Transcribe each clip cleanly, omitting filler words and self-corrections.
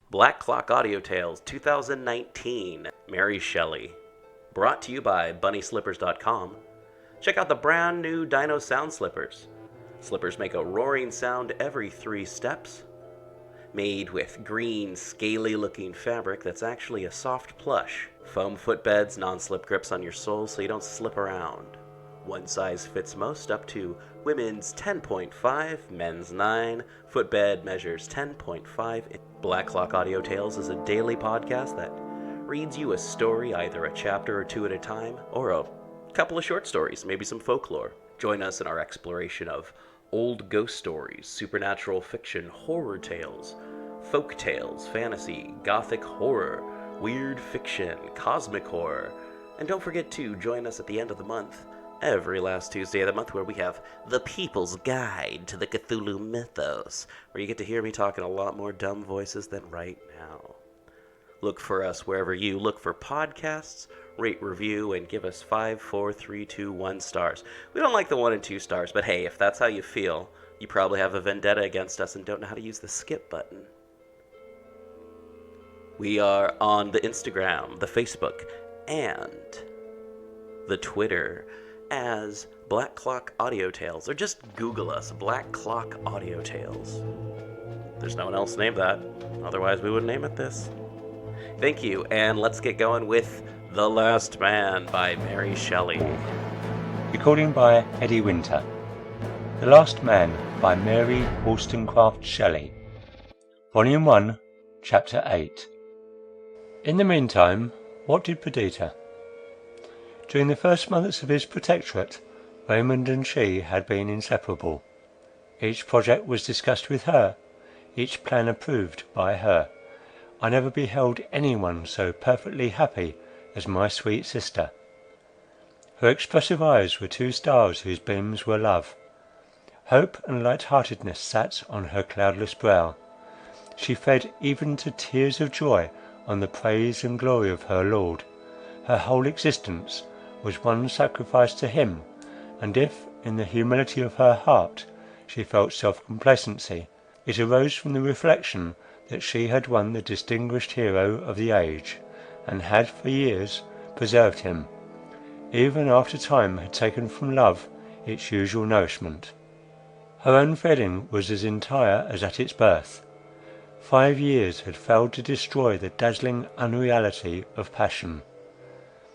Black Clock Audio Tales 2019, Mary Shelley. Brought to you by BunnySlippers.com. Check out the brand new Dino sound slippers. Slippers make a roaring sound every 3 steps. Made with green, scaly-looking fabric that's actually a soft plush. Foam footbeds, non-slip grips on your soles so you don't slip around. One size fits most, up to women's 10.5, men's 9. Footbed measures 10.5. Black Clock Audio Tales is a daily podcast that reads you a story, either a chapter or 2 at a time, or a couple of short stories, maybe some folklore. Join us in our exploration of old ghost stories, supernatural fiction, horror tales, folk tales, fantasy, gothic horror, weird fiction, cosmic horror. And don't forget to join us at the end of the month, every last Tuesday of the month, where we have The People's Guide to the Cthulhu Mythos, where you get to hear me talk in a lot more dumb voices than right now. Look for us wherever you look for podcasts, rate, review, and give us 5, 4, 3, 2, 1 stars. We don't like the 1 and 2 stars, but hey, if that's how you feel, you probably have a vendetta against us and don't know how to use the skip button. We are on the Instagram, the Facebook, and the Twitter as Black Clock Audio Tales, or just Google us, Black Clock Audio Tales. There's no one else named that, otherwise we would name it this. Thank you, and let's get going with The Last Man by Mary Shelley. Recording by Eddie Winter. The Last Man by Mary Wollstonecraft Shelley. Volume 1, Chapter 8. In the meantime, what did Perdita? During the first months of his protectorate, Raymond and she had been inseparable. Each project was discussed with her, each plan approved by her. I never beheld anyone so perfectly happy as my sweet sister. Her expressive eyes were 2 stars whose beams were love. Hope and light-heartedness sat on her cloudless brow. She fed even to tears of joy on the praise and glory of her Lord. Her whole existence was one sacrifice to him, and if, in the humility of her heart, she felt self-complacency, it arose from the reflection that she had won the distinguished hero of the age, and had for years preserved him, even after time had taken from love its usual nourishment. Her own feeling was as entire as at its birth. 5 years had failed to destroy the dazzling unreality of passion.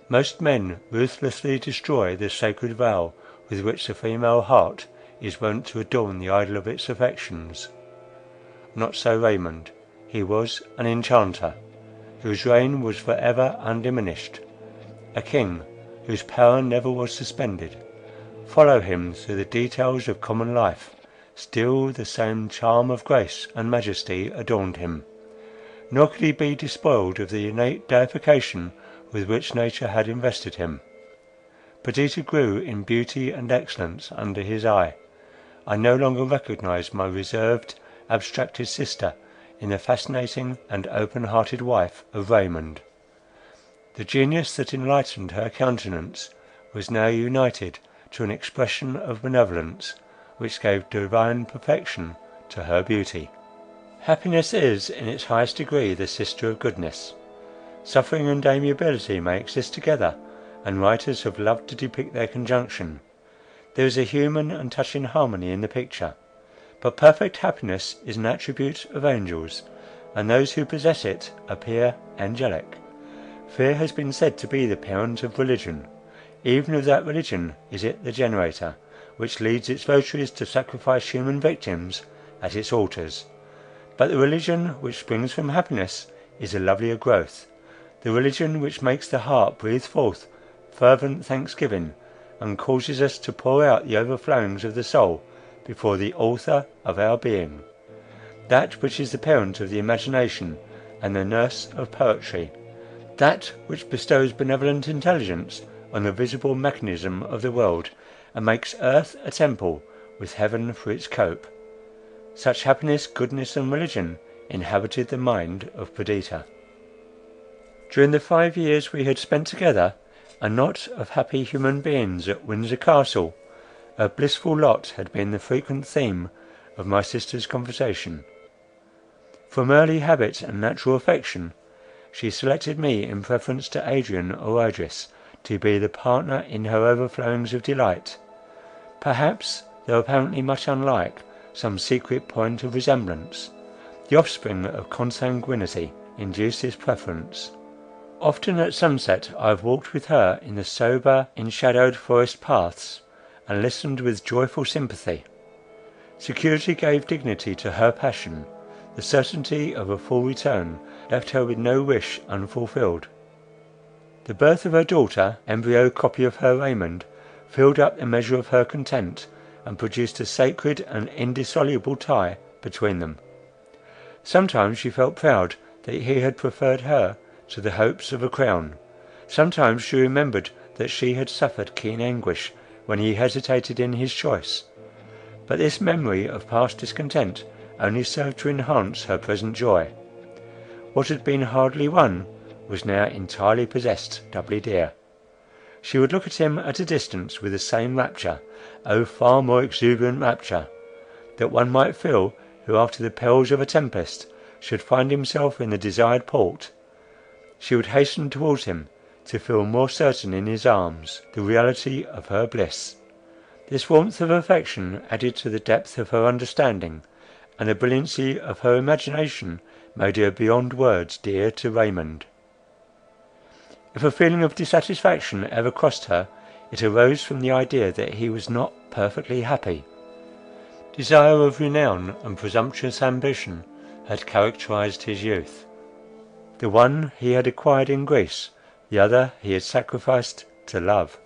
Most men ruthlessly destroy the sacred vow with which the female heart is wont to adorn the idol of its affections. Not so Raymond. He was an enchanter, whose reign was for ever undiminished, a king whose power never was suspended. Follow him through the details of common life, still the same charm of grace and majesty adorned him, nor could he be despoiled of the innate deification with which nature had invested him. Perdita grew in beauty and excellence under his eye. I no longer recognized my reserved, abstracted sister in the fascinating and open-hearted wife of Raymond. The genius that enlightened her countenance was now united to an expression of benevolence which gave divine perfection to her beauty. Happiness is in its highest degree the sister of goodness. Suffering and amiability may exist together, and writers have loved to depict their conjunction. There is a human and touching harmony in the picture. But perfect happiness is an attribute of angels, and those who possess it appear angelic. Fear has been said to be the parent of religion. Even of that religion is it the generator, which leads its votaries to sacrifice human victims at its altars. But the religion which springs from happiness is a lovelier growth, the religion which makes the heart breathe forth fervent thanksgiving, and causes us to pour out the overflowings of the soul before the author of our being, that which is the parent of the imagination and the nurse of poetry, that which bestows benevolent intelligence on the visible mechanism of the world, and makes earth a temple with heaven for its cope. Such happiness, goodness, and religion inhabited the mind of Perdita. During the 5 years we had spent together, a knot of happy human beings at Windsor Castle, a blissful lot had been the frequent theme of my sister's conversation. From early habit and natural affection, she selected me in preference to Adrian or Idris to be the partner in her overflowings of delight. Perhaps, though apparently much unlike, some secret point of resemblance, the offspring of consanguinity, induced this preference. Often at sunset I have walked with her in the sober, enshadowed forest paths, and listened with joyful sympathy. Security gave dignity to her passion. The certainty of a full return left her with no wish unfulfilled. The birth of her daughter, embryo copy of her Raymond, filled up the measure of her content, and produced a sacred and indissoluble tie between them. Sometimes she felt proud that he had preferred her to the hopes of a crown. Sometimes she remembered that she had suffered keen anguish when he hesitated in his choice. But this memory of past discontent only served to enhance her present joy. What had been hardly won was now entirely possessed, doubly dear. She would look at him at a distance with the same rapture, oh, far more exuberant rapture, that one might feel who after the perils of a tempest should find himself in the desired port. She would hasten towards him to feel more certain in his arms the reality of her bliss. This warmth of affection added to the depth of her understanding, and the brilliancy of her imagination made her beyond words dear to Raymond. If a feeling of dissatisfaction ever crossed her, it arose from the idea that he was not perfectly happy. Desire of renown and presumptuous ambition had characterized his youth. The one he had acquired in Greece, the other he had sacrificed to love.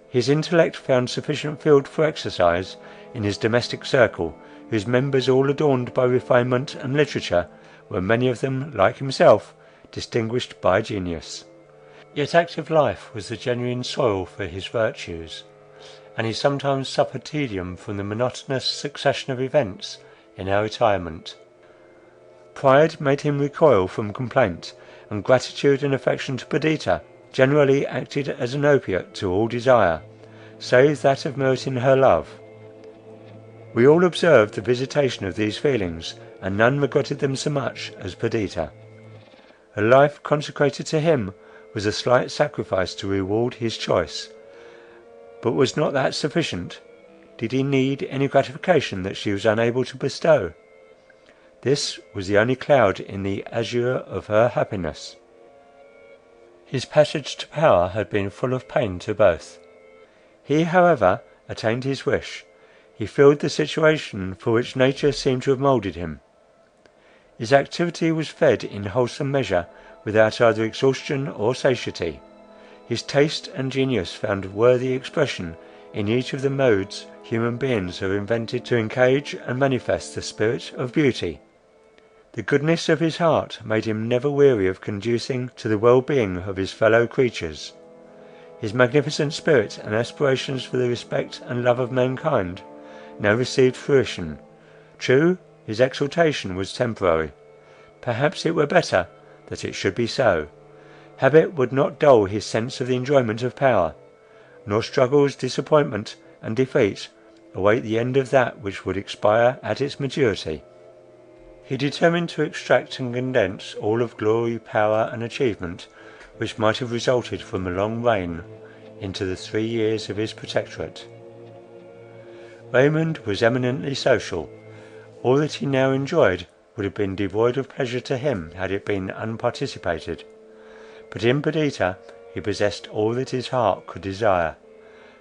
His intellect found sufficient field for exercise in his domestic circle, whose members, all adorned by refinement and literature, were many of them, like himself, distinguished by genius. Yet active life was the genuine soil for his virtues, and he sometimes suffered tedium from the monotonous succession of events in our retirement. Pride made him recoil from complaint, and gratitude and affection to Perdita generally acted as an opiate to all desire, save that of meriting her love. We all observed the visitation of these feelings, and none regretted them so much as Perdita. A life consecrated to him was a slight sacrifice to reward his choice. But was not that sufficient? Did he need any gratification that she was unable to bestow? This was the only cloud in the azure of her happiness. His passage to power had been full of pain to both. He, however, attained his wish. He filled the situation for which nature seemed to have moulded him. His activity was fed in wholesome measure, without either exhaustion or satiety. His taste and genius found worthy expression in each of the modes human beings have invented to engage and manifest the spirit of beauty. The goodness of his heart made him never weary of conducing to the well-being of his fellow creatures. His magnificent spirit and aspirations for the respect and love of mankind now received fruition. True, his exaltation was temporary. Perhaps it were better that it should be so. Habit would not dull his sense of the enjoyment of power, nor struggles, disappointment, and defeat await the end of that which would expire at its maturity. He determined to extract and condense all of glory, power, and achievement which might have resulted from a long reign into the 3 years of his protectorate. Raymond was eminently social. All that he now enjoyed would have been devoid of pleasure to him had it been unparticipated. But in Perdita he possessed all that his heart could desire.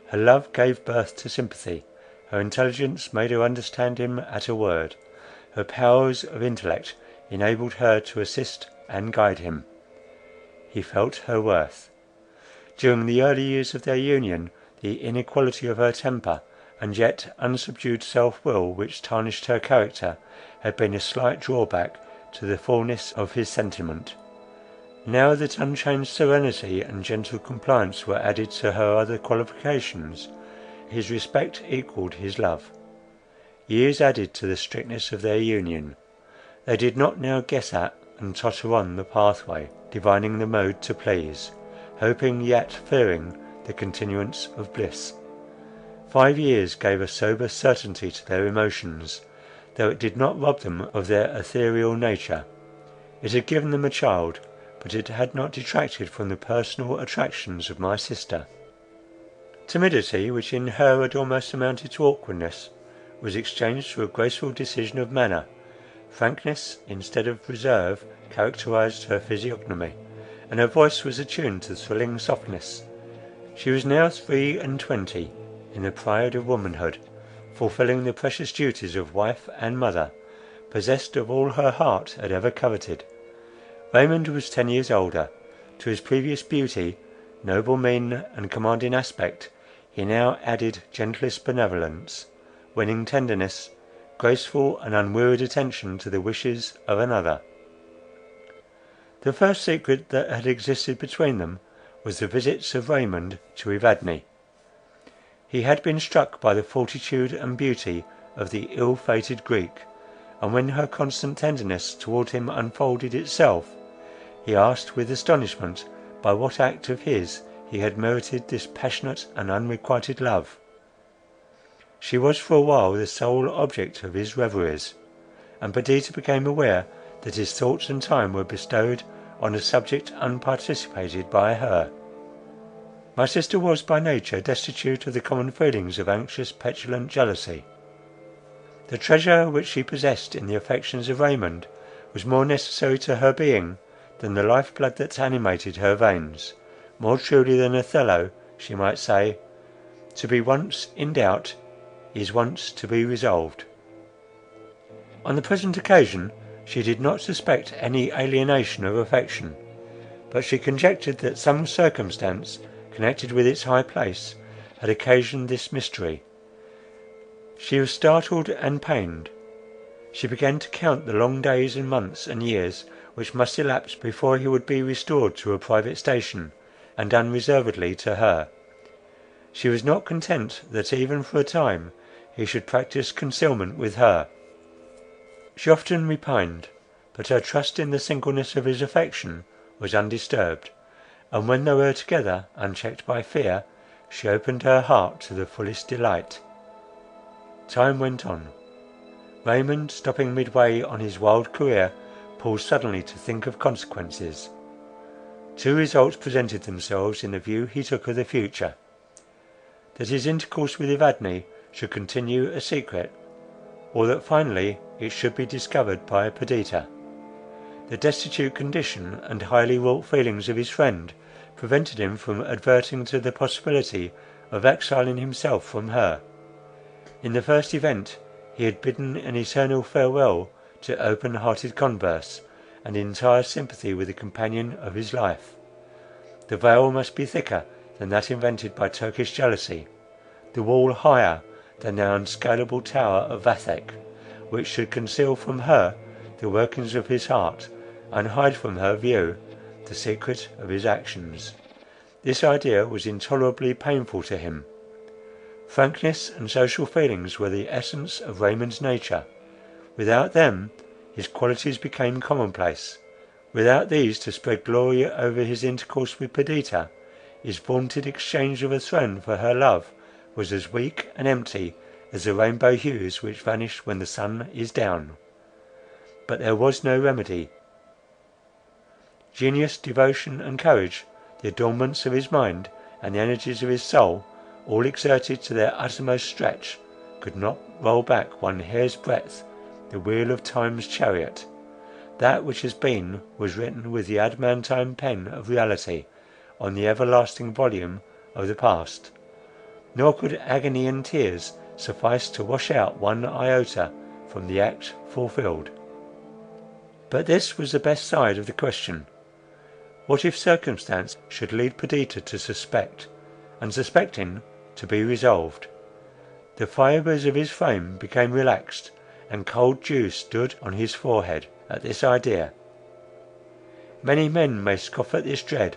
Her love gave birth to sympathy, her intelligence made her understand him at a word, her powers of intellect enabled her to assist and guide him. He felt her worth. During the early years of their union, the inequality of her temper, and yet unsubdued self-will which tarnished her character, had been a slight drawback to the fullness of his sentiment. Now that unchanged serenity and gentle compliance were added to her other qualifications, his respect equalled his love. Years added to the strictness of their union. They did not now guess at and totter on the pathway, divining the mode to please, hoping yet fearing the continuance of bliss. 5 years gave a sober certainty to their emotions. though it did not rob them of their ethereal nature. It had given them a child, but it had not detracted from the personal attractions of my sister. Timidity, which in her had almost amounted to awkwardness, was exchanged for a graceful decision of manner. Frankness instead of reserve characterized her physiognomy, and her voice was attuned to thrilling softness. She was now 23, in the pride of womanhood, fulfilling the precious duties of wife and mother, possessed of all her heart had ever coveted. Raymond was 10 years older. To his previous beauty, noble mien, and commanding aspect, he now added gentlest benevolence, winning tenderness, graceful and unwearied attention to the wishes of another. The first secret that had existed between them was the visits of Raymond to Evadne. He had been struck by the fortitude and beauty of the ill-fated Greek, and when her constant tenderness toward him unfolded itself, he asked with astonishment by what act of his he had merited this passionate and unrequited love. She was for a while the sole object of his reveries, and Perdita became aware that his thoughts and time were bestowed on a subject unparticipated by her. My sister was by nature destitute of the common feelings of anxious, petulant jealousy. The treasure which she possessed in the affections of Raymond was more necessary to her being than the life-blood that animated her veins. More truly than Othello, she might say, "To be once in doubt is once to be resolved." On the present occasion she did not suspect any alienation of affection, but she conjectured that some circumstance connected with its high place had occasioned this mystery. She was startled and pained. She began to count the long days and months and years which must elapse before he would be restored to a private station, and unreservedly to her. She was not content that even for a time he should practice concealment with her. She often repined, but her trust in the singleness of his affection was undisturbed, and when they were together, unchecked by fear, she opened her heart to the fullest delight. Time went on. Raymond, stopping midway on his wild career, paused suddenly to think of consequences. Two results presented themselves in the view he took of the future: that his intercourse with Evadne should continue a secret, or that finally it should be discovered by Perdita. The destitute condition and highly wrought feelings of his friend prevented him from adverting to the possibility of exiling himself from her. In the first event he had bidden an eternal farewell to open-hearted converse and entire sympathy with the companion of his life. The veil must be thicker than that invented by Turkish jealousy, the wall higher than the unscalable tower of gothic, which should conceal from her the workings of his heart, and hide from her view the secret of his actions. This idea was intolerably painful to him. Frankness and social feelings were the essence of Raymond's nature. Without them, his qualities became commonplace. Without these to spread glory over his intercourse with Perdita, his vaunted exchange of a throne for her love was as weak and empty as the rainbow hues which vanish when the sun is down. But there was no remedy. Genius, devotion, and courage, the adornments of his mind, and the energies of his soul, all exerted to their uttermost stretch, could not roll back one hair's breadth the wheel of time's chariot. That which has been was written with the adamantine pen of reality on the everlasting volume of the past, nor could agony and tears suffice to wash out one iota from the act fulfilled. But this was the best side of the question. What if circumstance should lead Perdita to suspect, and suspecting, to be resolved? The fibres of his frame became relaxed, and cold dew stood on his forehead at this idea. Many men may scoff at this dread,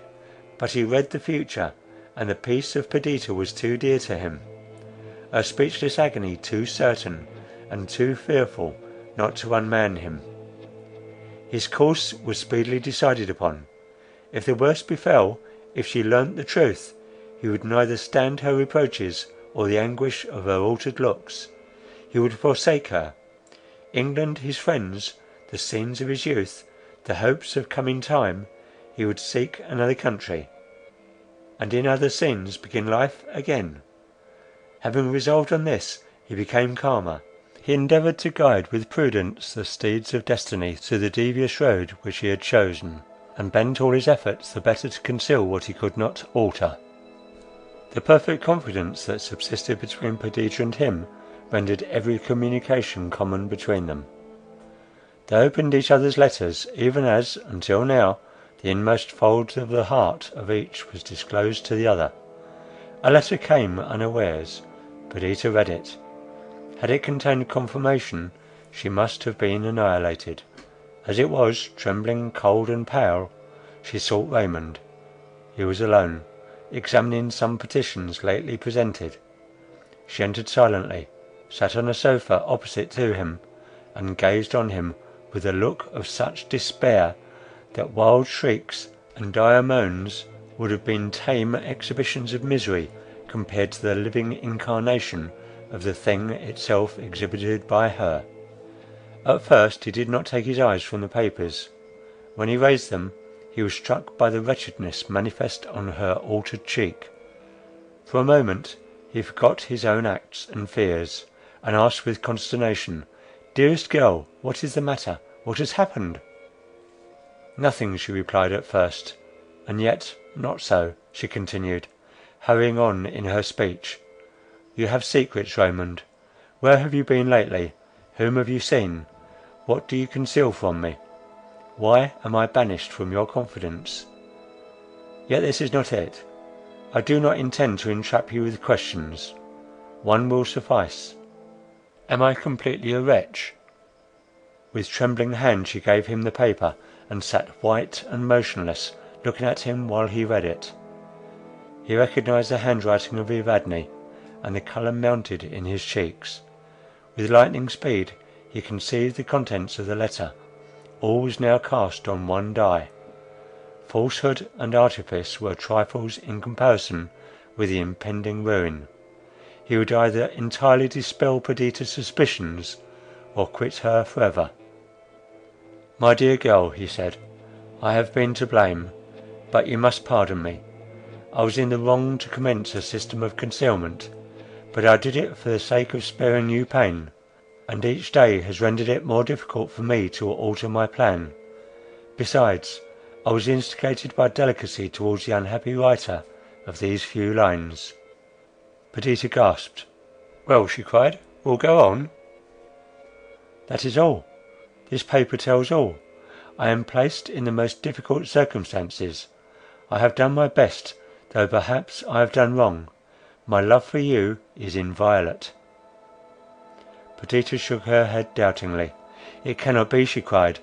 but he read the future, and the peace of Perdita was too dear to him, her speechless agony too certain and too fearful not to unman him. His course was speedily decided upon. If the worst befell, if she learnt the truth, he would neither stand her reproaches or the anguish of her altered looks. He would forsake her. England his friends, the scenes of his youth, the hopes of coming time, he would seek another country, and in other scenes begin life again. Having resolved on this, he became calmer. He endeavoured to guide with prudence the steeds of destiny through the devious road which he had chosen, and bent all his efforts the better to conceal what he could not alter. The perfect confidence that subsisted between Perdita and him rendered every communication common between them. They opened each other's letters, even as, until now, the inmost folds of the heart of each was disclosed to the other. A letter came unawares. Perdita read it. Had it contained confirmation, she must have been annihilated. As it was, trembling, cold, and pale, she sought Raymond. He was alone, examining some petitions lately presented. She entered silently, sat on a sofa opposite to him, and gazed on him with a look of such despair that wild shrieks and dire moans would have been tame exhibitions of misery compared to the living incarnation of the thing itself exhibited by her. At first he did not take his eyes from the papers. When he raised them, he was struck by the wretchedness manifest on her altered cheek. For a moment he forgot his own acts and fears, and asked with consternation, "Dearest girl, what is the matter? What has happened?" "Nothing," she replied at first, "and yet not so," she continued, hurrying on in her speech. "You have secrets, Raymond. Where have you been lately? Whom have you seen? What do you conceal from me? Why am I banished from your confidence? Yet this is not it. I do not intend to entrap you with questions. One will suffice. Am I completely a wretch?" With trembling hand she gave him the paper, and sat white and motionless, looking at him while he read it. He recognized the handwriting of Evadne, and the colour mounted in his cheeks. With lightning speed he conceived the contents of the letter. All was now cast on one die. Falsehood and artifice were trifles in comparison with the impending ruin. He would either entirely dispel Perdita's suspicions, or quit her for ever. "My dear girl," he said, "I have been to blame, but you must pardon me. I was in the wrong to commence a system of concealment, but I did it for the sake of sparing you pain, and each day has rendered it more difficult for me to alter my plan. Besides, I was instigated by delicacy towards the unhappy writer of these few lines." Perdita gasped. "Well," she cried, "we'll go on." "That is all. This paper tells all. I am placed in the most difficult circumstances. I have done my best, though perhaps I have done wrong. My love for you is inviolate." Perdita shook her head doubtingly. "It cannot be," she cried.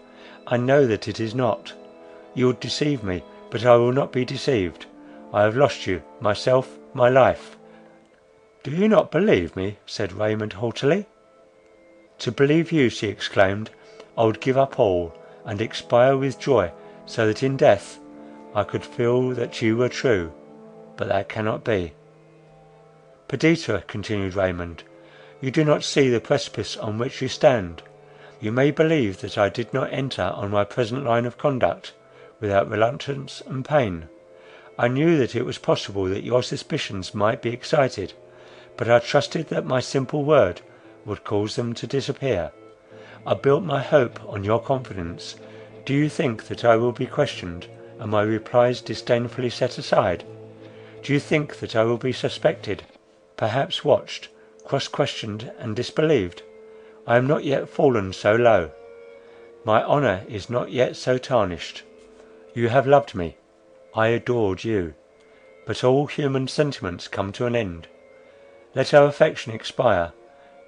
"I know that it is not. You would deceive me, but I will not be deceived. I have lost you, myself, my life." "Do you not believe me?" said Raymond haughtily. "To believe you," she exclaimed, "I would give up all, and expire with joy, so that in death I could feel that you were true. But that cannot be." "Perdita," continued Raymond, "you do not see the precipice on which you stand. You may believe that I did not enter on my present line of conduct without reluctance and pain. I knew that it was possible that your suspicions might be excited, but I trusted that my simple word would cause them to disappear. I built my hope on your confidence. Do you think that I will be questioned, and my replies disdainfully set aside? Do you think that I will be suspected, perhaps watched, cross-questioned, and disbelieved? I am not yet fallen so low. My honour is not yet so tarnished. You have loved me. I adored you. But all human sentiments come to an end. Let our affection expire,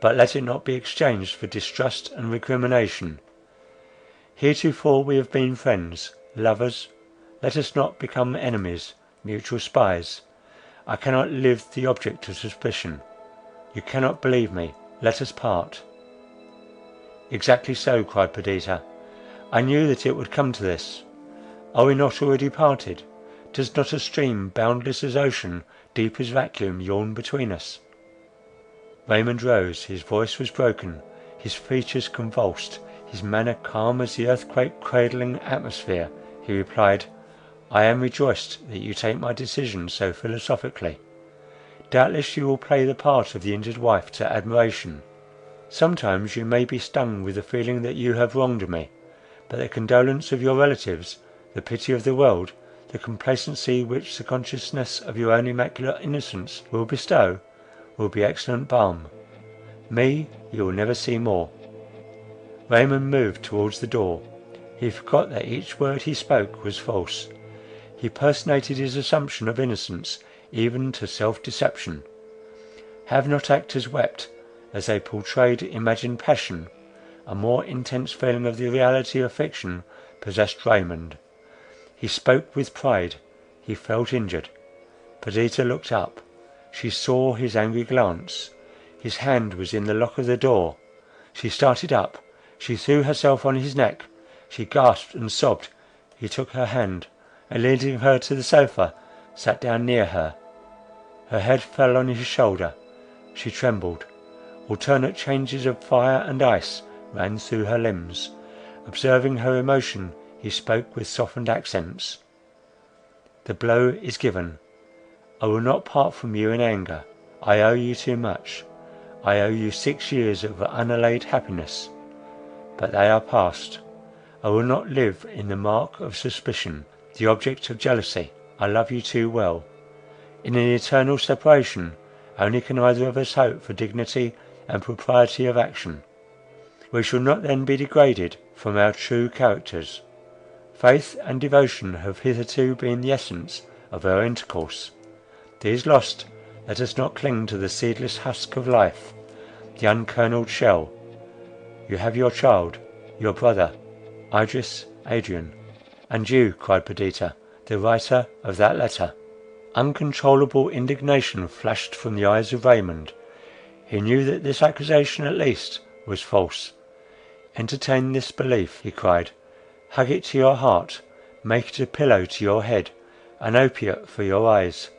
but let it not be exchanged for distrust and recrimination. Heretofore we have been friends, lovers. Let us not become enemies, mutual spies. I cannot live the object of suspicion. You cannot believe me. Let us part." "Exactly so," cried Perdita. "I knew that it would come to this. Are we not already parted? Does not a stream boundless as ocean, deep as vacuum, yawn between us?" Raymond rose. His voice was broken. his features convulsed, his manner calm as the earthquake-cradling atmosphere, he replied, "I am rejoiced that you take my decision so philosophically. Doubtless you will play the part of the injured wife to admiration. Sometimes you may be stung with the feeling that you have wronged me, but the condolence of your relatives, the pity of the world, the complacency which the consciousness of your own immaculate innocence will bestow, will be excellent balm. Me you will never see more." Raymond moved towards the door. He forgot that each word he spoke was false. He personated his assumption of innocence even to self-deception. Have not actors wept as they portrayed imagined passion? A more intense feeling of the reality of fiction possessed Raymond. He spoke with pride. He felt injured. Perdita looked up. She saw his angry glance. His hand was in the lock of the door. She started up. She threw herself on his neck. She gasped and sobbed. He took her hand, and leading her to the sofa, sat down near her. Her head fell on his shoulder. She trembled. Alternate changes of fire and ice ran through her limbs. Observing her emotion, he spoke with softened accents. "The blow is given. I will not part from you in anger. I owe you too much. I owe you 6 years of unallayed happiness. But they are past. I will not live in the mark of suspicion, the object of jealousy. I love you too well. In an eternal separation, only can either of us hope for dignity and propriety of action. We shall not then be degraded from our true characters. Faith and devotion have hitherto been the essence of our intercourse. These lost, let us not cling to the seedless husk of life, the unkernelled shell. You have your child, your brother, Adrian. And you," cried Perdita, "the writer of that letter." Uncontrollable indignation flashed from the eyes of Raymond. He knew that this accusation at least was false. "Entertain this belief," he cried. "Hug it to your heart, make it a pillow to your head, an opiate for your eyes.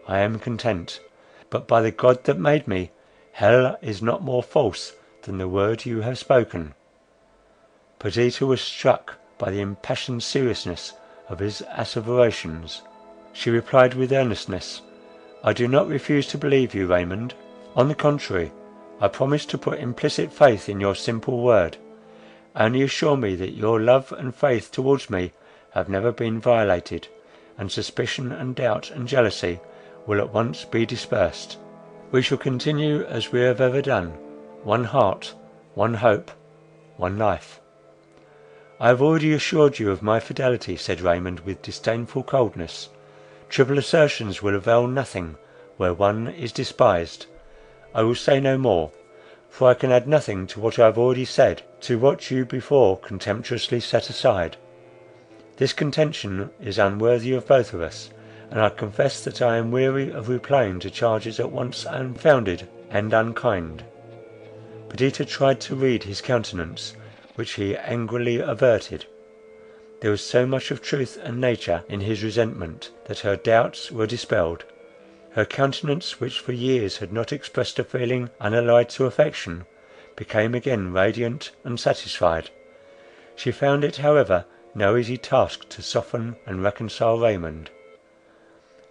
I am content. But by the God that made me, hell is not more false than the word you have spoken." Perdita was struck by the impassioned seriousness of his asseverations. She replied with earnestness, "I do not refuse to believe you, Raymond. On the contrary, I promise to put implicit faith in your simple word. Only assure me that your love and faith towards me have never been violated, and suspicion and doubt and jealousy will at once be dispersed. We shall continue as we have ever done, one heart, one hope, one life." "I have already assured you of my fidelity," said Raymond with disdainful coldness. "Triple assertions will avail nothing where one is despised. I will say no more, for I can add nothing to what I have already said, to what you before contemptuously set aside. This contention is unworthy of both of us, and I confess that I am weary of replying to charges at once unfounded and unkind." Perdita tried to read his countenance, which he angrily averted. There was so much of truth and nature in his resentment, that her doubts were dispelled. Her countenance, which for years had not expressed a feeling unallied to affection, became again radiant and satisfied. She found it, however, no easy task to soften and reconcile Raymond.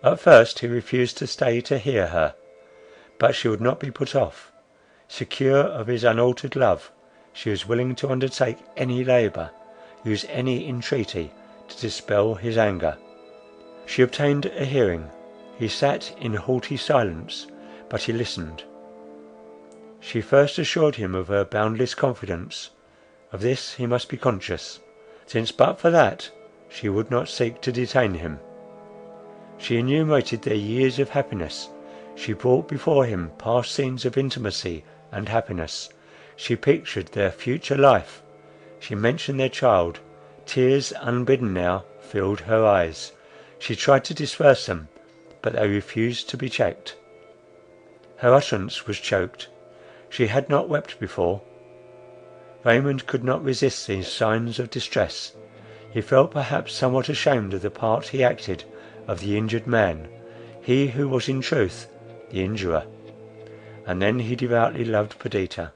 At first he refused to stay to hear her, but she would not be put off. Secure of his unaltered love, she was willing to undertake any labour, use any entreaty, to dispel his anger. She obtained a hearing. He sat in haughty silence, but he listened. She first assured him of her boundless confidence. Of this he must be conscious, since but for that she would not seek to detain him. She enumerated their years of happiness. She brought before him past scenes of intimacy and happiness. She pictured their future life. She mentioned their child. Tears, unbidden now, filled her eyes. She tried to disperse them, but they refused to be checked. Her utterance was choked. She had not wept before. Raymond could not resist these signs of distress. He felt perhaps somewhat ashamed of the part he acted of the injured man, he who was in truth the injurer. And then he devoutly loved Perdita.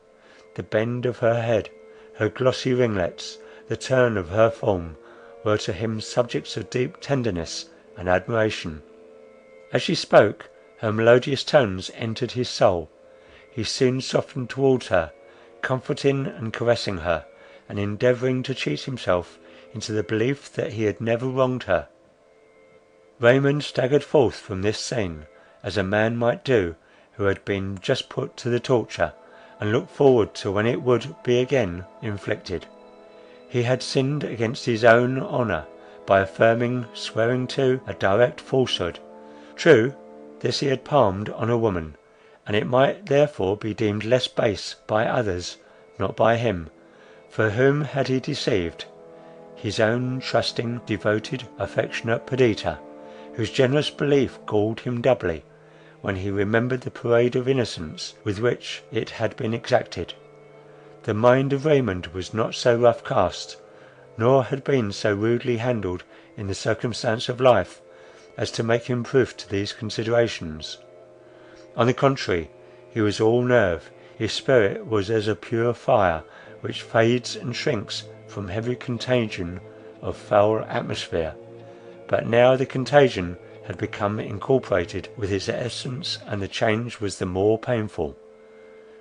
The bend of her head, her glossy ringlets, the turn of her form, were to him subjects of deep tenderness and admiration. As she spoke, her melodious tones entered his soul. He soon softened towards her, comforting and caressing her, and endeavouring to cheat himself into the belief that he had never wronged her. Raymond staggered forth from this scene, as a man might do who had been just put to the torture, and looked forward to when it would be again inflicted. He had sinned against his own honour by affirming, swearing to, a direct falsehood. True, this he had palmed on a woman, and it might therefore be deemed less base by others, not by him. For whom had he deceived? His own trusting, devoted, affectionate Perdita, whose generous belief galled him doubly, when he remembered the parade of innocence with which it had been exacted. The mind of Raymond was not so rough cast, nor had been so rudely handled in the circumstance of life, as to make him proof to these considerations. On the contrary, he was all nerve. His spirit was as a pure fire, which fades and shrinks from heavy contagion of foul atmosphere. But now the contagion had become incorporated with its essence, and the change was the more painful.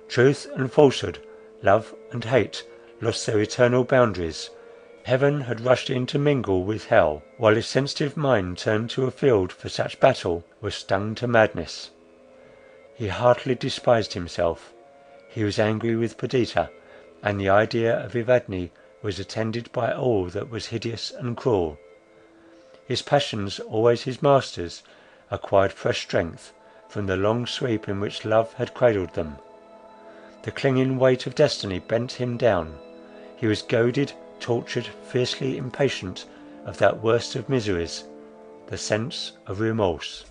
Truth and falsehood, love and hate, lost their eternal boundaries. Heaven had rushed in to mingle with hell, while his sensitive mind, turned to a field for such battle, was stung to madness. He heartily despised himself. He was angry with Perdita, and the idea of Evadne was attended by all that was hideous and cruel. His passions, always his masters, acquired fresh strength from the long sleep in which love had cradled them. The clinging weight of destiny bent him down. He was goaded, tortured, fiercely impatient of that worst of miseries, the sense of remorse.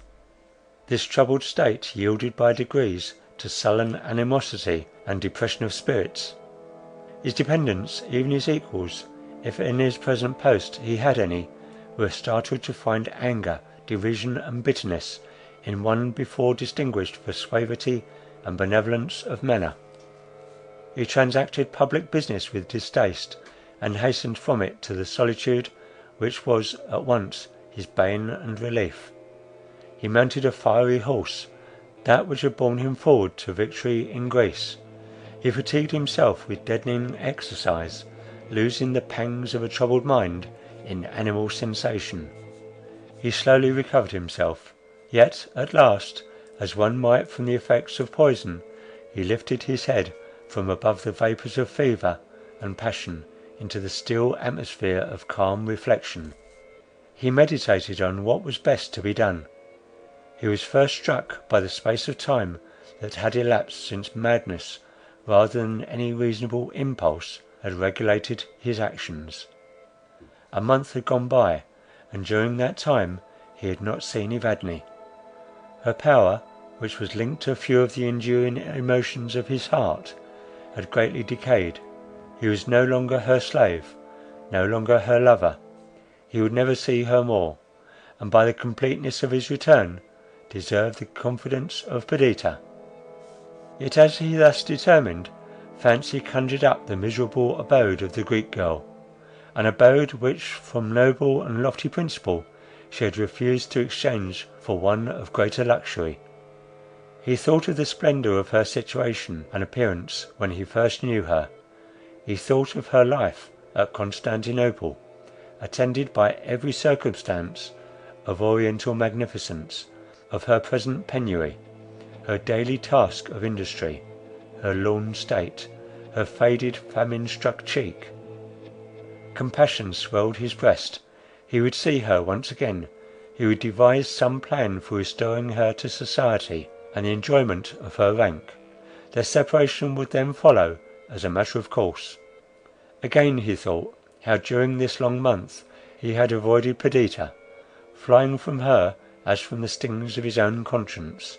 This troubled state yielded by degrees to sullen animosity and depression of spirits. His dependents, even his equals, if in his present post he had any, were startled to find anger, derision, and bitterness in one before distinguished for suavity and benevolence of manner. He transacted public business with distaste, and hastened from it to the solitude which was at once his bane and relief. He mounted a fiery horse, that which had borne him forward to victory in Greece. He fatigued himself with deadening exercise, losing the pangs of a troubled mind in animal sensation. He slowly recovered himself, yet at last, as one might from the effects of poison, he lifted his head from above the vapours of fever and passion into the still atmosphere of calm reflection. He meditated on what was best to be done. He was first struck by the space of time that had elapsed since madness, rather than any reasonable impulse, had regulated his actions. A month had gone by, and during that time he had not seen Evadne. Her power, which was linked to a few of the enduring emotions of his heart, had greatly decayed. He was no longer her slave, no longer her lover. He would never see her more, and by the completeness of his return deserved the confidence of Perdita. Yet as he thus determined, fancy conjured up the miserable abode of the Greek girl, an abode which from noble and lofty principle she had refused to exchange for one of greater luxury. He thought of the splendour of her situation and appearance when he first knew her. He thought of her life at Constantinople, attended by every circumstance of oriental magnificence, of her present penury, her daily task of industry, her lorn state, her faded, famine-struck cheek. Compassion swelled his breast. He would see her once again. He would devise some plan for restoring her to society and the enjoyment of her rank. Their separation would then follow as a matter of course. Again he thought how during this long month he had avoided Perdita, flying from her as from the stings of his own conscience.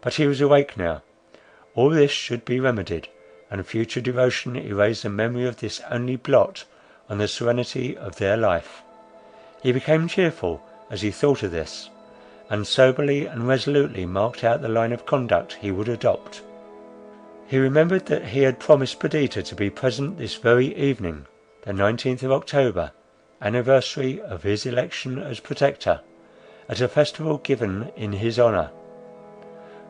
But he was awake now. All this should be remedied, and future devotion erase the memory of this only blot on the serenity of their life. He became cheerful as he thought of this, and soberly and resolutely marked out the line of conduct he would adopt. He remembered that he had promised Perdita to be present this very evening, the 19th of October, anniversary of his election as Protector, at a festival given in his honour.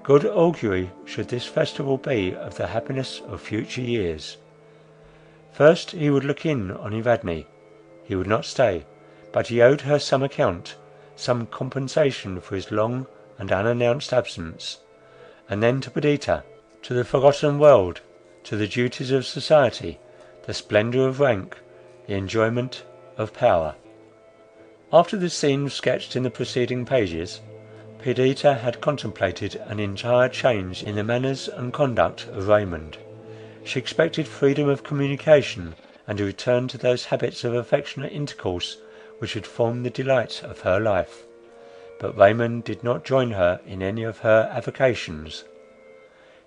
Good augury should this festival be of the happiness of future years. First he would look in on Evadne. He would not stay, but he owed her some account, some compensation for his long and unannounced absence. And then to Perdita, to the forgotten world, to the duties of society, the splendour of rank, the enjoyment of power. After the scene sketched in the preceding pages, Perdita had contemplated an entire change in the manners and conduct of Raymond. She expected freedom of communication, and a return to those habits of affectionate intercourse which had formed the delight of her life. But Raymond did not join her in any of her avocations.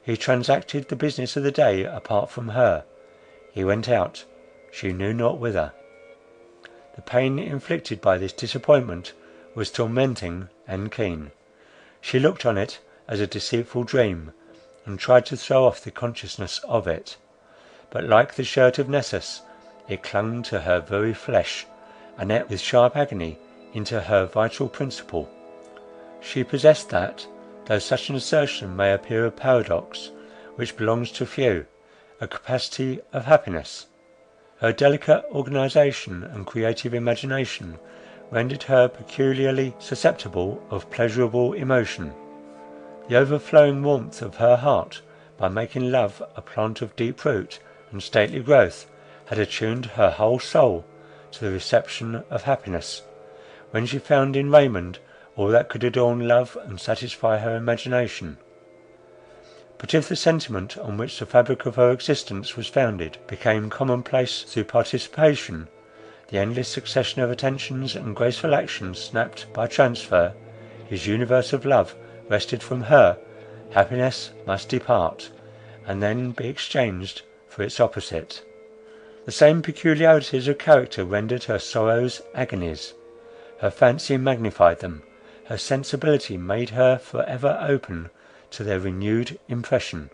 He transacted the business of the day apart from her. He went out, she knew not whither. The pain inflicted by this disappointment was tormenting and keen. She looked on it as a deceitful dream, and tried to throw off the consciousness of it. But like the shirt of Nessus, it clung to her very flesh, and ate with sharp agony into her vital principle. She possessed that, though such an assertion may appear a paradox, which belongs to few, a capacity of happiness. Her delicate organization and creative imagination rendered her peculiarly susceptible of pleasurable emotion. The overflowing warmth of her heart, by making love a plant of deep root and stately growth, had attuned her whole soul to the reception of happiness, when she found in Raymond all that could adorn love and satisfy her imagination. But if the sentiment on which the fabric of her existence was founded became commonplace through participation, the endless succession of attentions and graceful actions snapped by transfer, his universe of love wrested from her, happiness must depart, and then be exchanged for its opposite. The same peculiarities of character rendered her sorrows agonies. Her fancy magnified them, her sensibility made her for ever open to their renewed impression.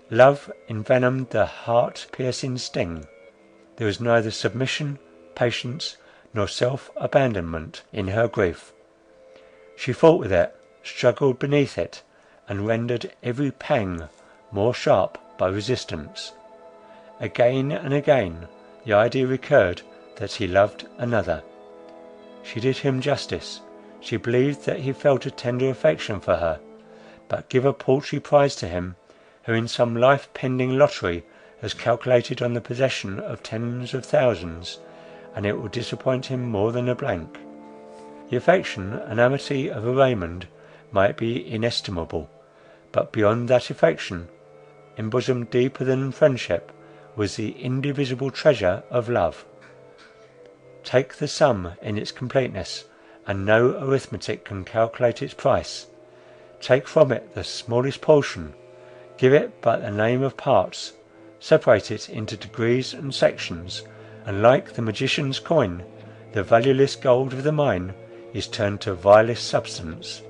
Love envenomed the heart-piercing sting. There was neither submission, patience, nor self-abandonment in her grief. She fought with it, struggled beneath it, and rendered every pang more sharp by resistance. Again and again the idea recurred that he loved another. She did him justice. She believed that he felt a tender affection for her, but give a paltry prize to him who in some life-pending lottery has calculated on the possession of tens of thousands, and it will disappoint him more than a blank. The affection and amity of a Raymond might be inestimable, but beyond that affection, embosomed deeper than friendship, was the indivisible treasure of love. Take the sum in its completeness, and no arithmetic can calculate its price. Take from it the smallest portion, give it but the name of parts, separate it into degrees and sections, and like the magician's coin, the valueless gold of the mine is turned to vilest substance.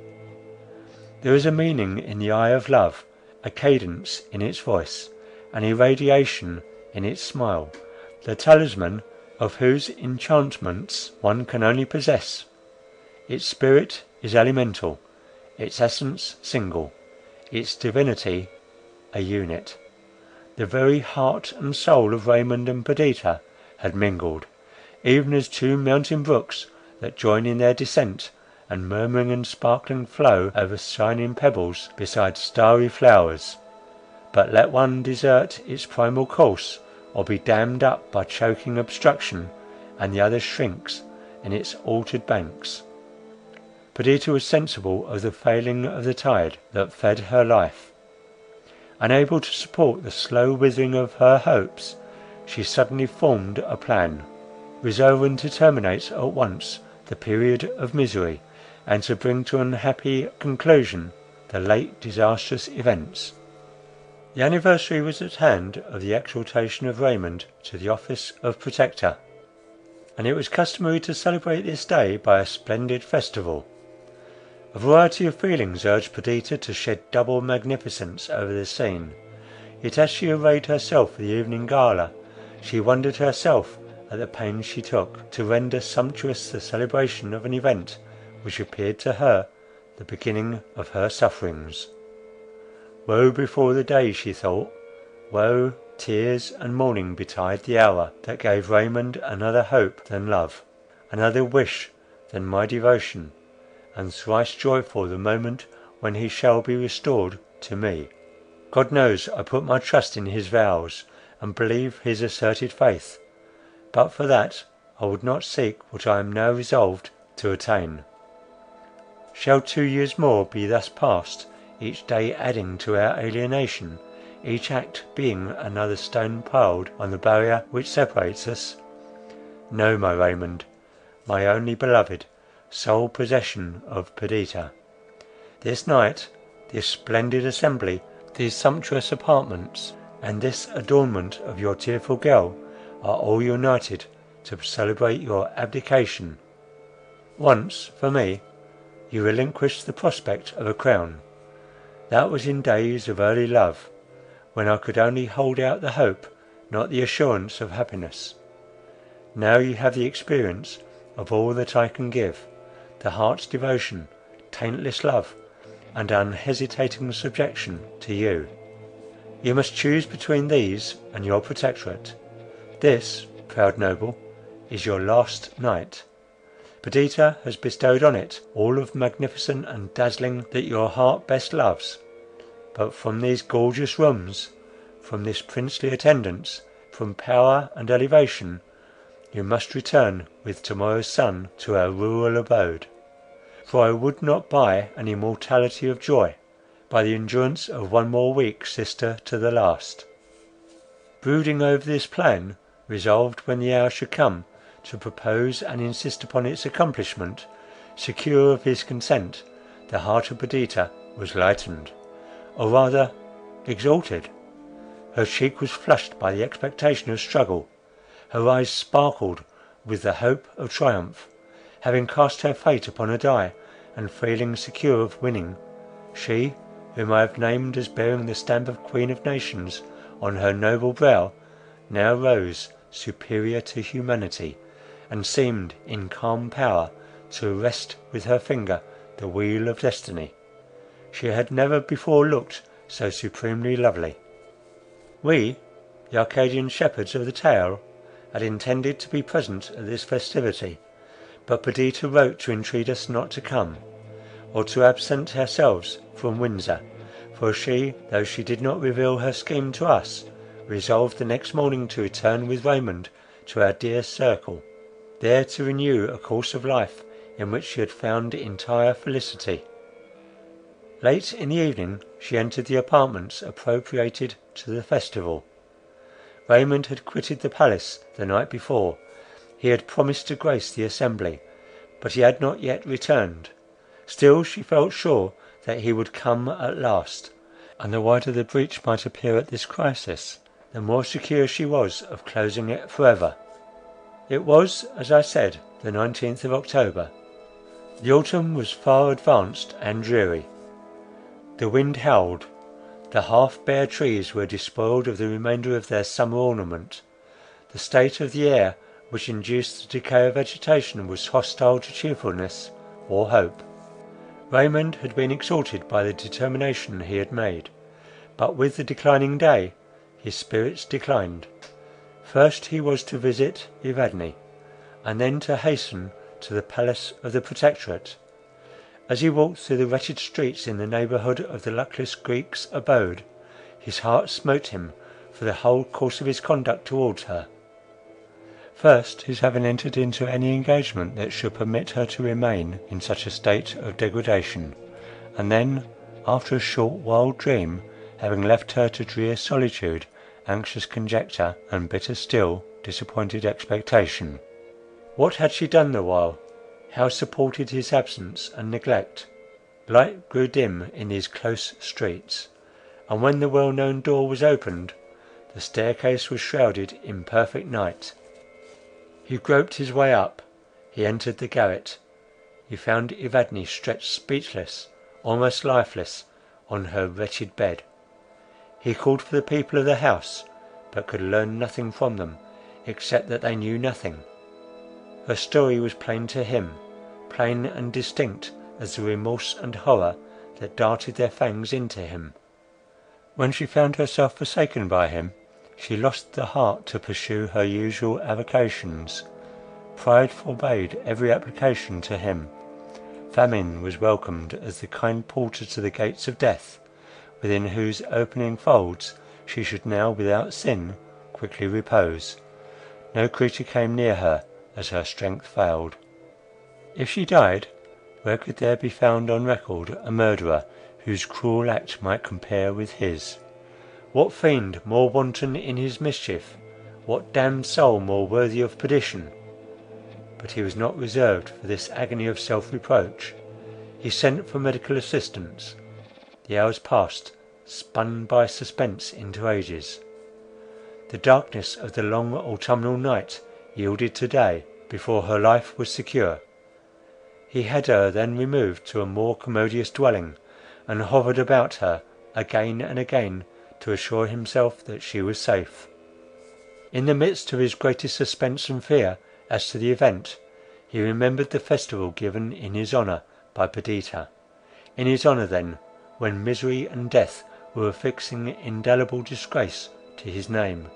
There is a meaning in the eye of love, a cadence in its voice, an irradiation in its smile, the talisman of whose enchantments one can only possess. Its spirit is elemental, its essence single, its divinity a unit. The very heart and soul of Raymond and Perdita had mingled, even as two mountain brooks that join in their descent, and murmuring and sparkling flow over shining pebbles beside starry flowers. But let one desert its primal course, or be dammed up by choking obstruction, and the other shrinks in its altered banks. Perdita was sensible of the failing of the tide that fed her life. Unable to support the slow withering of her hopes, she suddenly formed a plan, resolving to terminate at once the period of misery, and to bring to an happy conclusion the late disastrous events. The anniversary was at hand of the exaltation of Raymond to the office of Protector, and it was customary to celebrate this day by a splendid festival. A variety of feelings urged Perdita to shed double magnificence over the scene, Yet as she arrayed herself for the evening gala, she wondered herself at the pains she took to render sumptuous the celebration of an event which appeared to her the beginning of her sufferings. Woe before the day, she thought, woe, tears, and mourning betide the hour that gave Raymond another hope than love, another wish than my devotion, and thrice joyful the moment when he shall be restored to me. God knows I put my trust in his vows, and believe his asserted faith. But for that I would not seek what I am now resolved to attain. Shall 2 years more be thus passed, each day adding to our alienation, each act being another stone piled on the barrier which separates us? No, my Raymond, my only beloved, sole possession of Perdita. This night, this splendid assembly, these sumptuous apartments, and this adornment of your tearful girl are all united to celebrate your abdication. Once, for me, you relinquished the prospect of a crown. That was in days of early love, when I could only hold out the hope, not the assurance of happiness. Now you have the experience of all that I can give, the heart's devotion, taintless love, and unhesitating subjection to you. You must choose between these and your protectorate. This, proud noble, is your last night. Perdita has bestowed on it all of magnificent and dazzling that your heart best loves. But from these gorgeous rooms, from this princely attendance, from power and elevation, you must return with tomorrow's sun to our rural abode. For I would not buy an immortality of joy by the endurance of one more week, sister, to the last. Brooding over this plan, resolved when the hour should come to propose and insist upon its accomplishment, secure of his consent, the heart of Perdita was lightened, or rather exalted. Her cheek was flushed by the expectation of struggle, her eyes sparkled with the hope of triumph. Having cast her fate upon a die, and feeling secure of winning, she, whom I have named as bearing the stamp of Queen of Nations on her noble brow, now rose superior to humanity, and seemed in calm power to arrest with her finger the wheel of destiny. She had never before looked so supremely lovely. We, the Arcadian shepherds of the tale, had intended to be present at this festivity, but Perdita wrote to entreat us not to come, or to absent ourselves from Windsor, for she, though she did not reveal her scheme to us, resolved the next morning to return with Raymond to our dear circle, there to renew a course of life in which she had found entire felicity. Late in the evening she entered the apartments appropriated to the festival. Raymond had quitted the palace the night before. He had promised to grace the assembly, but he had not yet returned. Still she felt sure that he would come at last, and the wider the breach might appear at this crisis, the more secure she was of closing it for ever. It was, as I said, the 19th of October. The autumn was far advanced and dreary. The wind howled. The half-bare trees were despoiled of the remainder of their summer ornament. The state of the air which induced the decay of vegetation was hostile to cheerfulness or hope. Raymond had been exalted by the determination he had made, but with the declining day his spirits declined. First he was to visit Evadne, and then to hasten to the palace of the Protectorate. As he walked through the wretched streets in the neighbourhood of the luckless Greek's abode, his heart smote him for the whole course of his conduct towards her. First, his having entered into any engagement that should permit her to remain in such a state of degradation, and then, after a short wild dream, having left her to drear solitude, anxious conjecture, and bitter still, disappointed expectation. What had she done the while? How supported his absence and neglect? Light grew dim in these close streets, and when the well-known door was opened, the staircase was shrouded in perfect night. He groped his way up. He entered the garret. He found Evadne stretched speechless, almost lifeless, on her wretched bed. He called for the people of the house, but could learn nothing from them, except that they knew nothing. Her story was plain to him, plain and distinct as the remorse and horror that darted their fangs into him. When she found herself forsaken by him, she lost the heart to pursue her usual avocations. Pride forbade every application to him. Famine was welcomed as the kind porter to the gates of death, within whose opening folds she should now, without sin, quickly repose. No creature came near her, as her strength failed. If she died, where could there be found on record a murderer whose cruel act might compare with his? What fiend more wanton in his mischief? What damned soul more worthy of perdition? But he was not reserved for this agony of self-reproach. He sent for medical assistance. The hours passed, spun by suspense into ages. The darkness of the long autumnal night yielded to day before her life was secure. He had her then removed to a more commodious dwelling, and hovered about her again and again to assure himself that she was safe. In the midst of his greatest suspense and fear as to the event, he remembered the festival given in his honour by Perdita. In his honour then, when misery and death were affixing indelible disgrace to his name,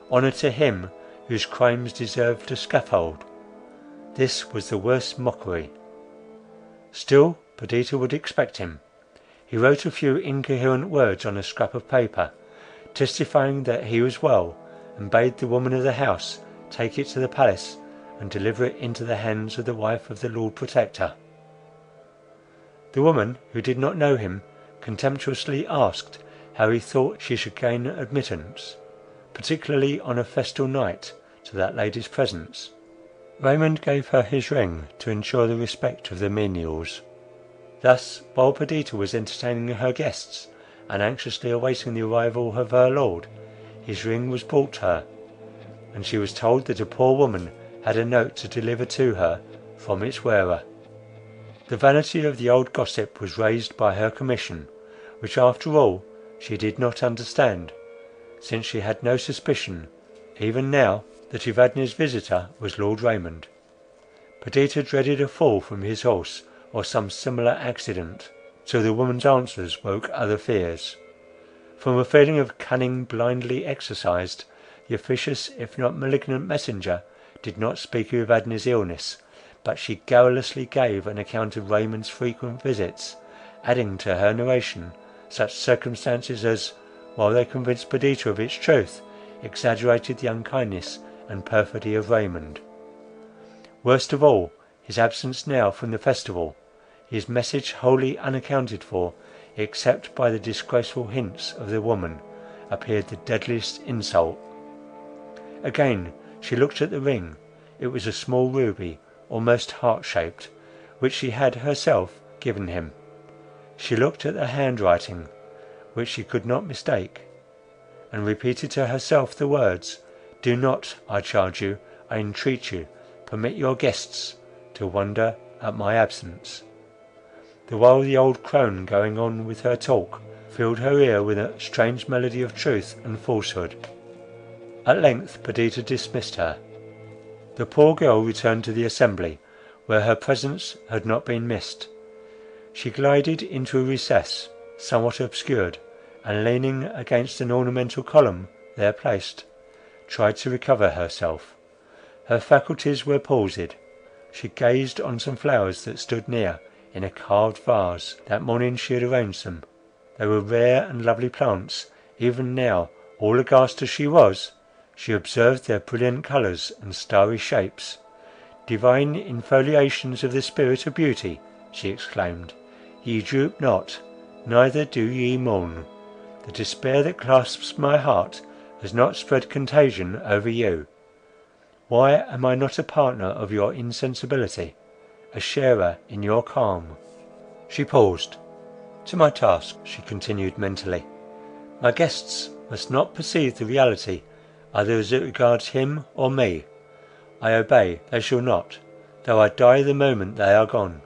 honour to him whose crimes deserved a scaffold. This was the worst mockery. Still Perdita would expect him. He wrote a few incoherent words on a scrap of paper, testifying that he was well, and bade the woman of the house take it to the palace and deliver it into the hands of the wife of the Lord Protector. The woman, who did not know him, contemptuously asked how he thought she should gain admittance, particularly on a festal night, to that lady's presence. Raymond gave her his ring to ensure the respect of the menials. Thus, while Perdita was entertaining her guests, and anxiously awaiting the arrival of her lord, his ring was brought her, and she was told that a poor woman had a note to deliver to her from its wearer. The vanity of the old gossip was raised by her commission, which after all she did not understand, since she had no suspicion, even now, that Evadne's visitor was Lord Raymond. Perdita dreaded a fall from his horse, or some similar accident, till the woman's answers woke other fears. From a feeling of cunning blindly exercised, the officious if not malignant messenger did not speak of Evadne's illness, but she garrulously gave an account of Raymond's frequent visits, adding to her narration such circumstances as, while they convinced Perdita of its truth, exaggerated the unkindness and perfidy of Raymond. Worst of all, his absence now from the festival, his message wholly unaccounted for, except by the disgraceful hints of the woman, appeared the deadliest insult. Again she looked at the ring. It was a small ruby, almost heart-shaped, which she had herself given him. She looked at the handwriting, which she could not mistake, and repeated to herself the words, "Do not, I charge you, I entreat you, permit your guests to wonder at my absence." The while the old crone, going on with her talk, filled her ear with a strange melody of truth and falsehood. At length Perdita dismissed her. The poor girl returned to the assembly, where her presence had not been missed. She glided into a recess, somewhat obscured, and leaning against an ornamental column there placed, tried to recover herself. Her faculties were palsied. She gazed on some flowers that stood near in a carved vase. That morning she had arranged them. They were rare and lovely plants. Even now, all aghast as she was, she observed their brilliant colours and starry shapes. "Divine infoliations of the spirit of beauty," she exclaimed, "ye droop not, neither do ye mourn. The despair that clasps my heart has not spread contagion over you. Why am I not a partner of your insensibility, a sharer in your calm?" She paused. "To my task," she continued mentally. "My guests must not perceive the reality, either as it regards him or me. I obey, they shall not, though I die the moment they are gone.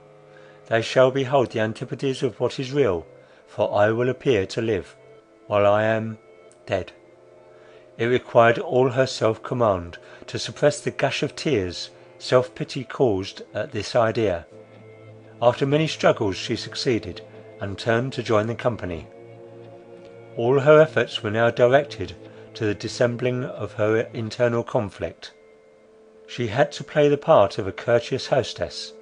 They shall behold the antipodes of what is real, for I will appear to live, while I am dead. It required all her self-command to suppress the gush of tears self-pity caused at this idea. After many struggles she succeeded, and turned to join the company. All her efforts were now directed to the dissembling of her internal conflict. She had to play the part of a courteous hostess,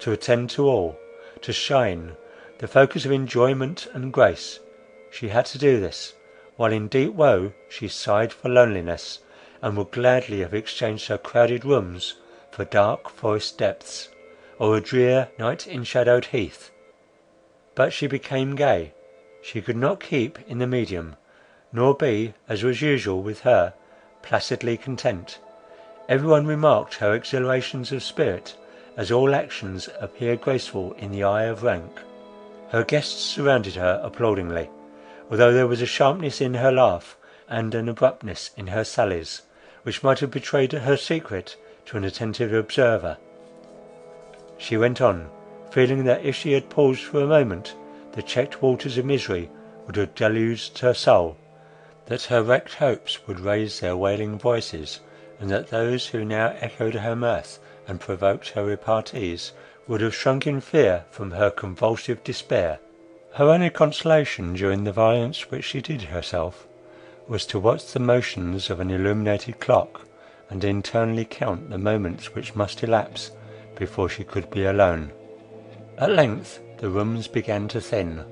to attend to all, to shine, the focus of enjoyment and grace. She had to do this, while in deep woe she sighed for loneliness, and would gladly have exchanged her crowded rooms for dark forest depths, or a drear night-enshadowed heath. But she became gay. She could not keep in the medium, nor be, as was usual with her, placidly content. Everyone remarked her exhilarations of spirit, as all actions appear graceful in the eye of rank. Her guests surrounded her applaudingly, although there was a sharpness in her laugh and an abruptness in her sallies, which might have betrayed her secret to an attentive observer. She went on, feeling that if she had paused for a moment, the checked waters of misery would have deluged her soul, that her wrecked hopes would raise their wailing voices, and that those who now echoed her mirth and provoked her repartees would have shrunk in fear from her convulsive despair. Her only consolation during the violence which she did herself was to watch the motions of an illuminated clock, and internally count the moments which must elapse before she could be alone. At length the rooms began to thin.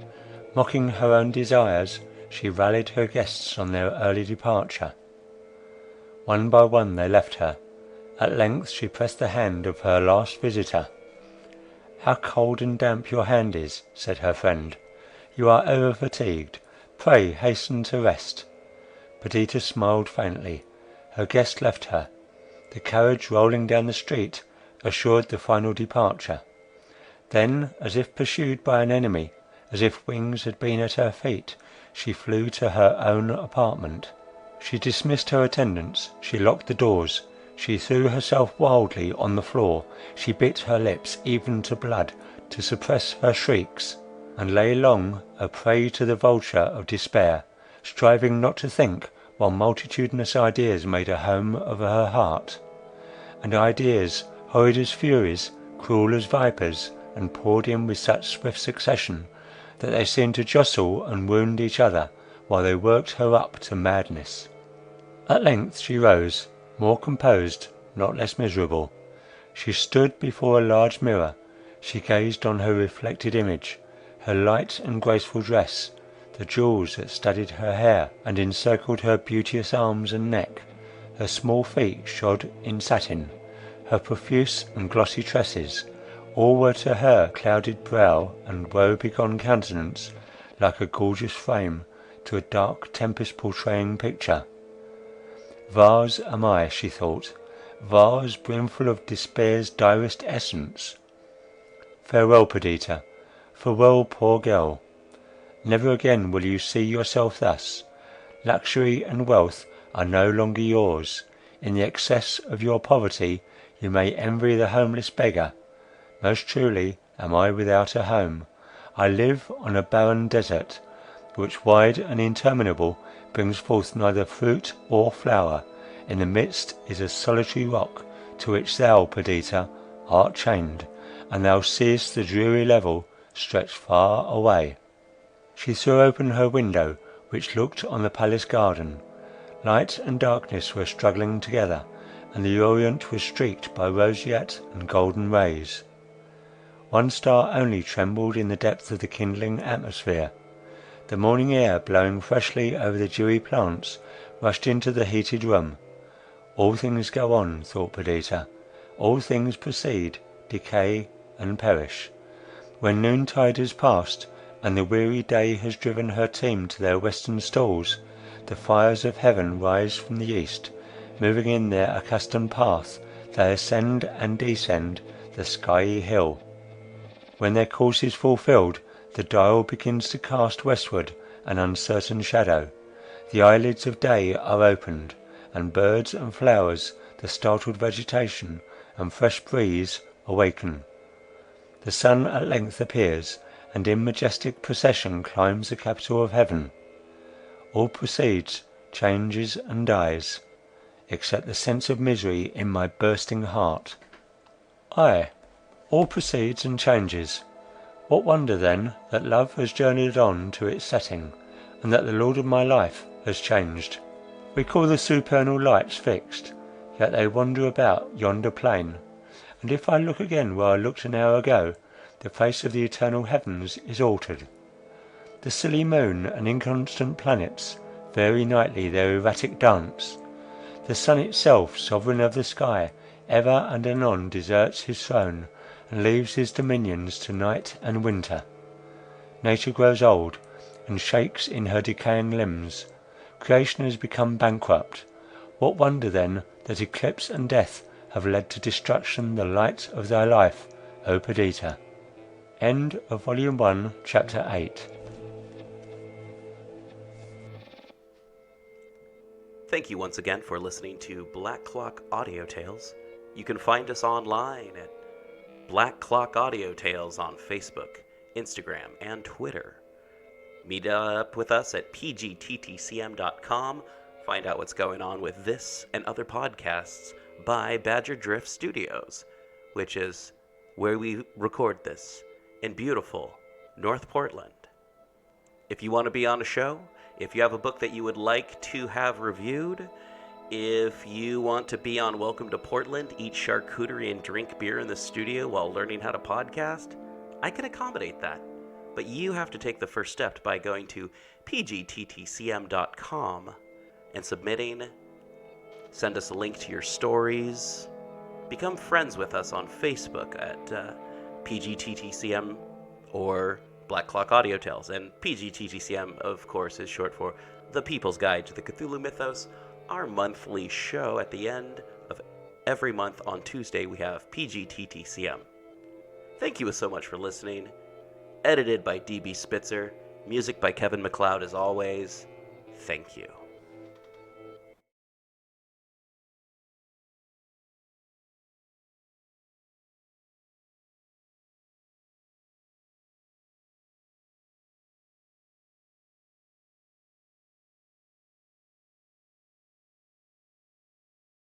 Mocking her own desires, she rallied her guests on their early departure. One by one they left her. At length she pressed the hand of her last visitor. "How cold and damp your hand is," said her friend. "You are over-fatigued. Pray hasten to rest." Perdita smiled faintly. Her guest left her. The carriage rolling down the street assured the final departure. Then, as if pursued by an enemy, as if wings had been at her feet, she flew to her own apartment. She dismissed her attendants, she locked the doors, she threw herself wildly on the floor, she bit her lips even to blood to suppress her shrieks, and lay long a prey to the vulture of despair, striving not to think, while multitudinous ideas made a home of her heart. And ideas, horrid as furies, cruel as vipers, and poured in with such swift succession, that they seemed to jostle and wound each other, while they worked her up to madness. At length she rose, more composed, not less miserable. She stood before a large mirror. She gazed on her reflected image, her light and graceful dress, the jewels that studded her hair and encircled her beauteous arms and neck, her small feet shod in satin, her profuse and glossy tresses, all were to her clouded brow and woe-begone countenance like a gorgeous frame to a dark tempest-portraying picture. Vase am I, she thought, vase brimful of despair's direst essence. Farewell, Perdita, farewell, poor girl. Never again will you see yourself thus. Luxury and wealth are no longer yours. In the excess of your poverty you may envy the homeless beggar. Most truly am I without a home. I live on a barren desert, which wide and interminable brings forth neither fruit or flower. In the midst is a solitary rock, to which thou, Perdita, art chained, and thou seest the dreary level stretched far away. She threw open her window, which looked on the palace garden. Light and darkness were struggling together, and the orient was streaked by roseate and golden rays. One star only trembled in the depth of the kindling atmosphere. The morning air, blowing freshly over the dewy plants, rushed into the heated room. All things go on, thought Perdita. All things proceed, decay, and perish. When noontide is past, and the weary day has driven her team to their western stalls, the fires of heaven rise from the east. Moving in their accustomed path, they ascend and descend the skiey hill. When their course is fulfilled, the dial begins to cast westward an uncertain shadow. The eyelids of day are opened, and birds and flowers, the startled vegetation, and fresh breeze awaken. The sun at length appears, and in majestic procession climbs the capital of heaven. All proceeds changes and dies, except the sense of misery in my bursting heart. Ay, all proceeds and changes. What wonder, then, that love has journeyed on to its setting, and that the Lord of my life has changed? We call the supernal lights fixed, yet they wander about yonder plain, and if I look again where I looked an hour ago, the face of the eternal heavens is altered. The silly moon and inconstant planets vary nightly their erratic dance. The sun itself, sovereign of the sky, ever and anon deserts his throne, and leaves his dominions to night and winter. Nature grows old, and shakes in her decaying limbs. Creation has become bankrupt. What wonder, then, that eclipse and death have led to destruction the light of thy life, O Perdita. End of Volume 1, Chapter 8. Thank you once again for listening to Black Clock Audio Tales. You can find us online at Black Clock Audio Tales on Facebook, Instagram, and Twitter. Meet up with us at pgttcm.com. Find out what's going on with this and other podcasts by Badger Drift Studios, which is where we record this in beautiful North Portland. If you want to be on a show, if you have a book that you would like to have reviewed, if you want to be on Welcome to Portland, eat charcuterie and drink beer in the studio while learning how to podcast, I can accommodate that. But you have to take the first step by going to pgttcm.com and submitting. Send us a link to your stories. Become friends with us on Facebook at pgttcm or Black Clock Audio Tales. And PGTTCM, of course, is short for The People's Guide to the Cthulhu Mythos, our monthly show. At the end of every month on Tuesday, we have PGTTCM. Thank you so much for listening. Edited by DB Spitzer. Music by Kevin MacLeod as always. Thank you.